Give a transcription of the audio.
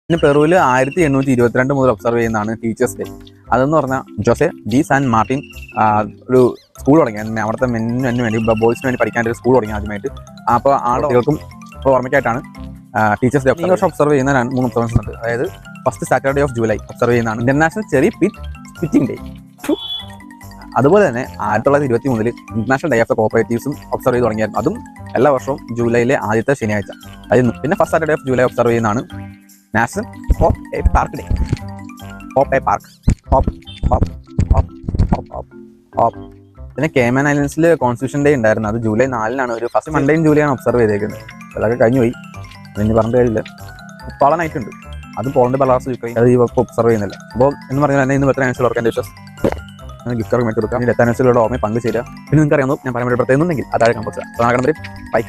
പിന്നെ പെറുവിൽ 1822 മുതൽ ഒബ്സർവ് ചെയ്യുന്നതാണ് ടീച്ചേഴ്സ് ഡേ. അതെന്ന് പറഞ്ഞാൽ ജോസെ ഡി സാൻ മാർട്ടിൻ ഒരു സ്കൂൾ തുടങ്ങി. അവിടുത്തെ മെന്നിന് വേണ്ടി ബോയ്സിന് വേണ്ടി പഠിക്കാൻ ഒരു സ്കൂൾ തുടങ്ങി ആദ്യമായിട്ട്. അപ്പോൾ ആളുകൾക്കും ഓർമ്മയ്ക്കായിട്ടാണ് ടീച്ചേഴ്സ് ഡേ. ഈ വർഷം ഒബ്സർവ് ചെയ്യുന്ന 3 ഒബ്സർവേഷൻസ് ഉണ്ട്. അതായത് first Saturday of July observe ചെയ്യുന്നതാണ് ഇന്റർനാഷണൽ ചെറി പിച്ചിങ് ഡേ. അതുപോലെ തന്നെ 1923 ഇന്റർനാഷണൽ ഡേ ഓഫ് ദ കോപ്പറേറ്റീവ്സും ഒബ്സർവ് ചെയ്ത് തുടങ്ങിയായിരുന്നു. അതും എല്ലാ വർഷവും ജൂലൈയിലെ ആദ്യത്തെ ശനിയാഴ്ച ആയിരുന്നു. പിന്നെ first Saturday of July observe ചെയ്യുന്നതാണ് national hop a park day. Hop a park, hop hop hop hop hop hop. പിന്നെ കേമൻ ഐലൻഡ്സിൽ കോൺസ്റ്റിറ്റ്യൂഷൻ ഡേ ഉണ്ടായിരുന്നു. അത് ജൂലൈ 4 ഒരു ഫസ്റ്റ് മൺഡേയും ജൂലൈയാണ് ഒബ്സർവ് ചെയ്തേക്കുന്നത്. അതൊക്കെ കഴിഞ്ഞു പോയി, അതിന് പറഞ്ഞിട്ട് കഴിയില്ല. പോളനായിട്ട് ഉണ്ട്, അത് പോളണ്ട്, ബലാസ്, യുക്രൈൻ, അത് ഇപ്പോൾ ഒബ്സർവ് ചെയ്യുന്നില്ല. അപ്പോൾ എന്ന് പറഞ്ഞാൽ തന്നെ ഇന്ന് ബർത്ത്ഡേ ആനിവേഴ്സറി ഓർക്കാൻ വിശ്വാസം ഗിഫ്റ്റ് ഓർമ്മ കൊടുക്കാം. ഡെത്ത് ആനിവേഴ്സറിയുടെ ഓർമ്മ പങ്കുചേരുക. പിന്നെ നിങ്ങൾക്ക് അറിയാമോ ഞാൻ പറയാൻ വേണ്ടി പ്രത്യേകം അതായത് കമ്പോസ്. ബൈ.